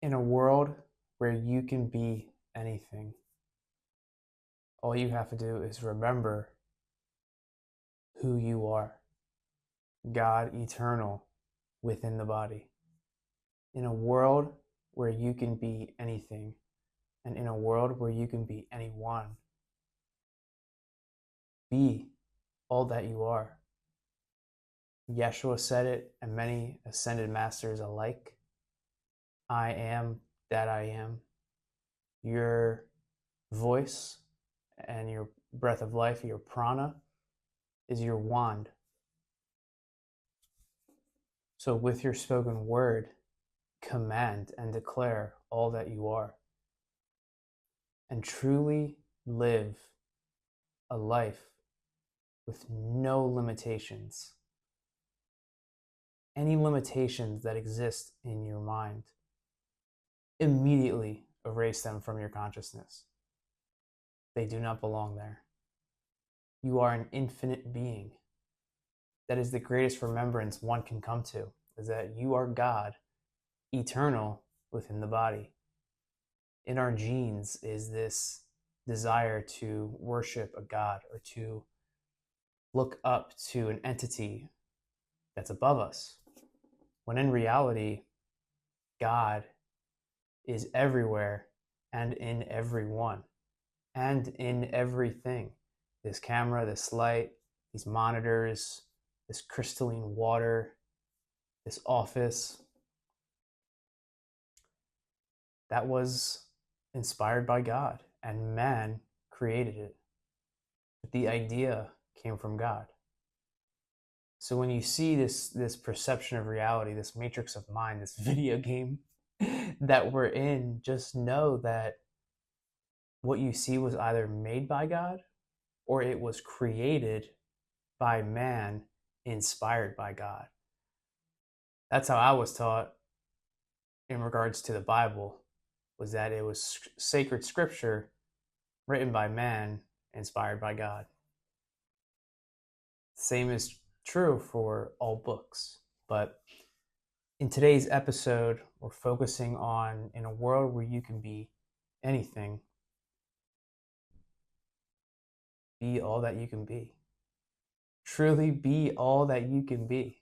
In a world where you can be anything, all you have to do is remember who you are, God eternal within the body. In a world where you can be anything, and in a world where you can be anyone, be all that you are. Yeshua said it, and many ascended masters alike. I am that I am. Your voice and your breath of life, your prana, is your wand. So with your spoken word, command and declare all that you are, and truly live a life with no limitations. Any limitations that exist in your mind, immediately erase them from your consciousness. They do not belong there. You are an infinite being. That is the greatest remembrance one can come to, is that you are God, eternal within the body. In our genes is this desire to worship a God or to look up to an entity that's above us, when in reality, God is everywhere and in everyone and in everything. This camera, this light, these monitors, this crystalline water, this office, that was inspired by God, and man created it. But the idea came from God. So when you see this perception of reality, this matrix of mind, this video game that we're in, just know that what you see was either made by God or it was created by man, inspired by God. That's how I was taught in regards to the Bible, was that it was sacred scripture written by man, inspired by God. Same is true for all books. But in today's episode, we're focusing on, in a world where you can be anything, be all that you can be. Truly be all that you can be.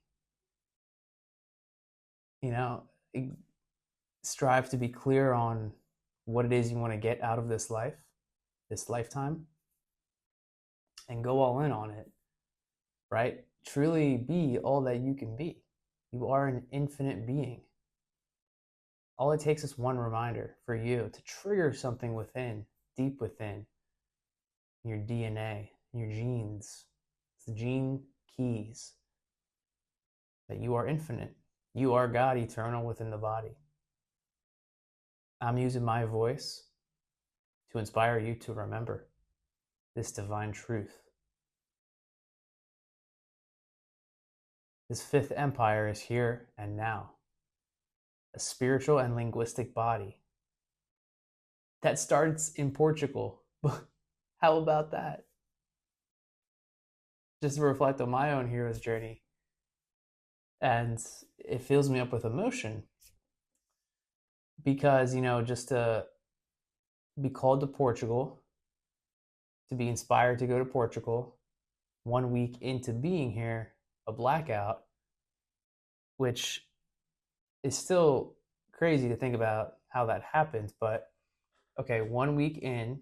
You know, strive to be clear on what it is you want to get out of this life, this lifetime, and go all in on it, right? Truly be all that you can be. You are an infinite being. All it takes is one reminder for you to trigger something within, deep within your DNA, your genes. It's the gene keys that you are infinite. You are God eternal within the body. I'm using my voice to inspire you to remember this divine truth. This fifth empire is here and now, a spiritual and linguistic body that starts in Portugal. How about that? Just to reflect on my own hero's journey. And it fills me up with emotion because, just to be called to Portugal, to be inspired to go to Portugal, 1 week into being here, a blackout, which is still crazy to think about how that happened. But okay, 1 week in,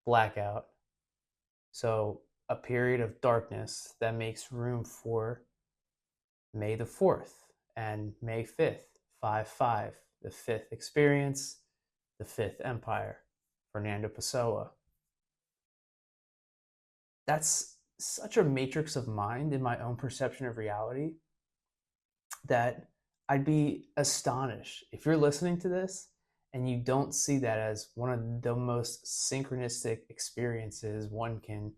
blackout. So a period of darkness that makes room for May the 4th and May 5th, 5-5, the fifth experience, the fifth empire, Fernando Pessoa. That's such a matrix of mind in my own perception of reality that I'd be astonished if you're listening to this and you don't see that as one of the most synchronistic experiences one can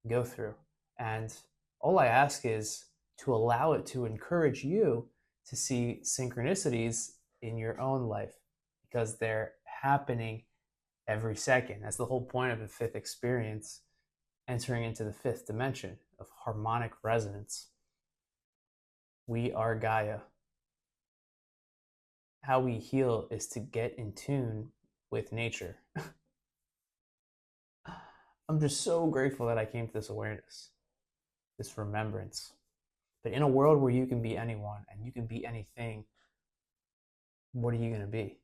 go through. And all I ask is to allow it to encourage you to see synchronicities in your own life, because they're happening every second. That's the whole point of the fifth experience, entering into the fifth dimension of harmonic resonance. We are Gaia. how we heal is to get in tune with nature. I'm just so grateful that I came to this awareness, this remembrance. But in a world where you can be anyone and you can be anything, what are you going to be?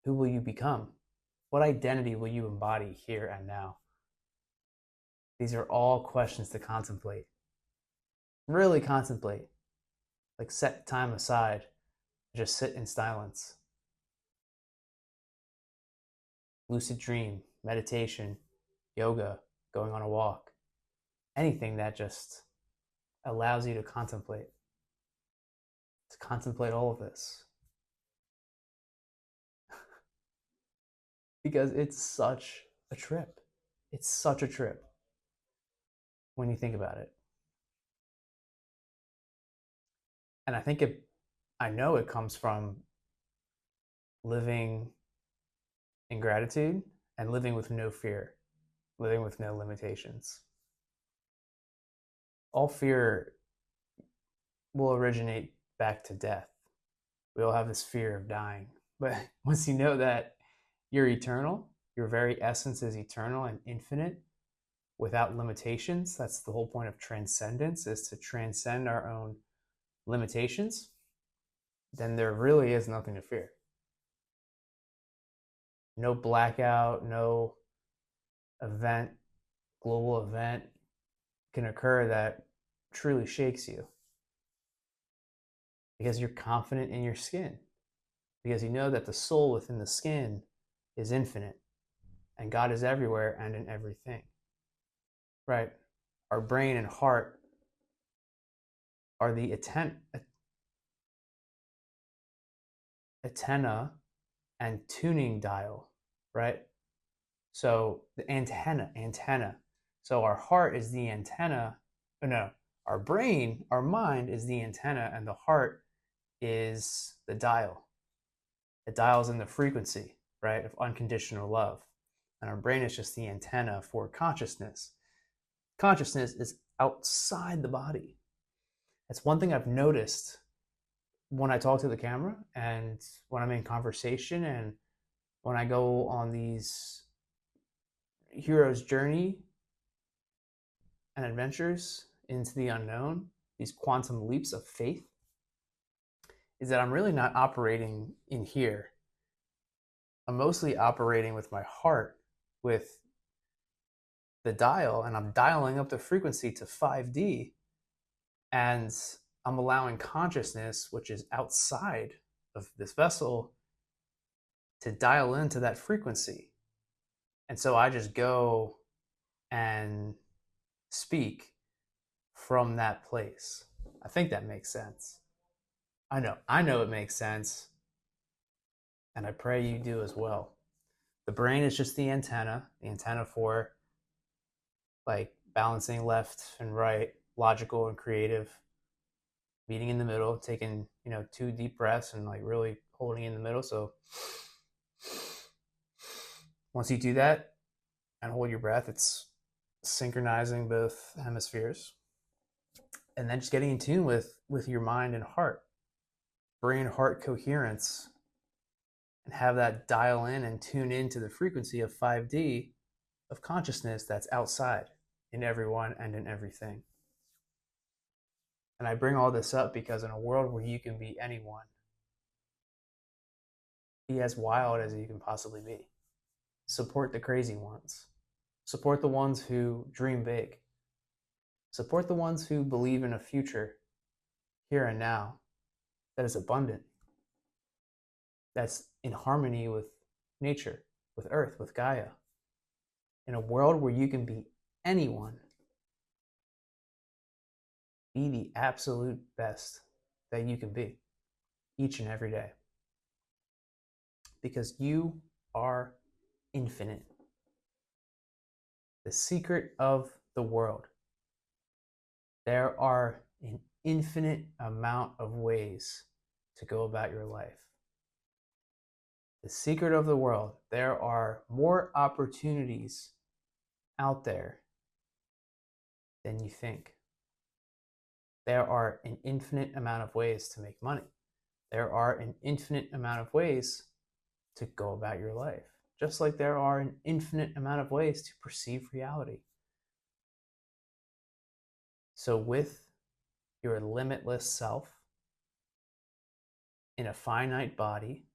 Who will you become? What identity will you embody here and now? These are all questions to contemplate. Really contemplate. Like set time aside, just sit in silence. Lucid dream, meditation, yoga, going on a walk, anything that just allows you to contemplate all of this. Because it's such a trip. It's such a trip when you think about it. And I know it comes from living in gratitude and living with no fear, living with no limitations. All fear will originate back to death. We all have this fear of dying. But once you know that you're eternal, your very essence is eternal and infinite without limitations, that's the whole point of transcendence, is to transcend our own limitations, then there really is nothing to fear. No blackout, no event, global event can occur that truly shakes you. Because you're confident in your skin. Because you know that the soul within the skin is infinite. And God is everywhere and in everything. Right? Our brain and heart are the antenna and tuning dial, right? So the antenna. So our heart is the antenna. No, our brain, our mind is the antenna, and the heart is the dial. The dial's in the frequency, right, of unconditional love. And our brain is just the antenna for consciousness. Consciousness is outside the body. That's one thing I've noticed when I talk to the camera and when I'm in conversation and when I go on these hero's journey and adventures into the unknown, these quantum leaps of faith, is that I'm really not operating in here. I'm mostly operating with my heart, with the dial, and I'm dialing up the frequency to 5D, and I'm allowing consciousness, which is outside of this vessel, to dial into that frequency. And so I just go and speak from that place. I think that makes sense. I know it makes sense. And I pray you do as well. The brain is just the antenna for like balancing left and right, logical and creative, meeting in the middle, taking, 2 deep breaths and like really holding in the middle. So once you do that and hold your breath, it's synchronizing both hemispheres. And then just getting in tune with your mind and heart, brain heart coherence, and have that dial in and tune into the frequency of 5D of consciousness that's outside in everyone and in everything. And I bring all this up because in a world where you can be anyone, be as wild as you can possibly be. Support the crazy ones. Support the ones who dream big. Support the ones who believe in a future here and now that is abundant, that's in harmony with nature, with Earth, with Gaia. In a world where you can be anyone, be the absolute best that you can be each and every day. Because you are infinite. The secret of the world. There are an infinite amount of ways to go about your life. The secret of the world. There are more opportunities out there than you think. There are an infinite amount of ways to make money. There are an infinite amount of ways to go about your life, just like there are an infinite amount of ways to perceive reality. So, with your limitless self in a finite body,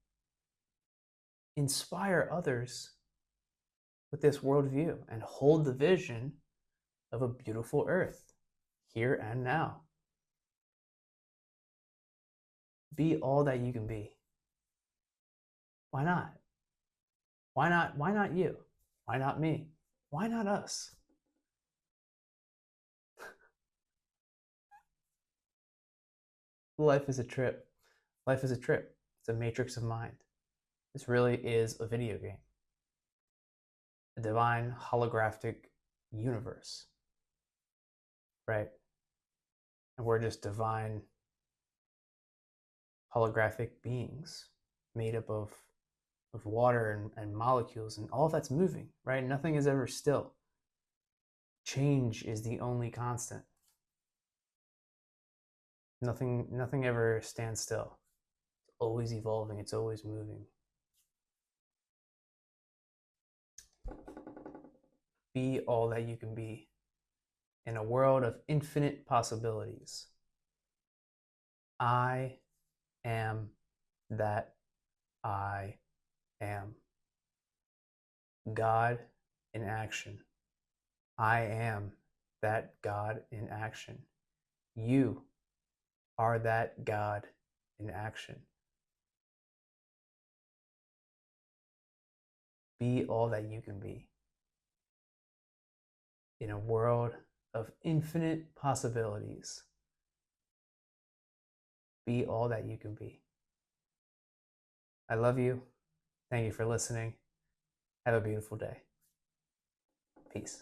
inspire others with this worldview and hold the vision of a beautiful earth here and now. Be all that you can be. Why not? Why not? Why not you? Why not me? Why not us? Life is a trip. Life is a trip. It's a matrix of mind. This really is a video game, a divine holographic universe, right? And we're just divine holographic beings made up of water and molecules, and all that's moving, right? Nothing is ever still. Change is the only constant. Nothing ever stands still. It's always evolving, it's always moving. Be all that you can be in a world of infinite possibilities. I am that I am. God in action. I am that God in action. You are that God in action. Be all that you can be in a world of infinite possibilities. Be all that you can be. I love you. Thank you for listening. Have a beautiful day. Peace.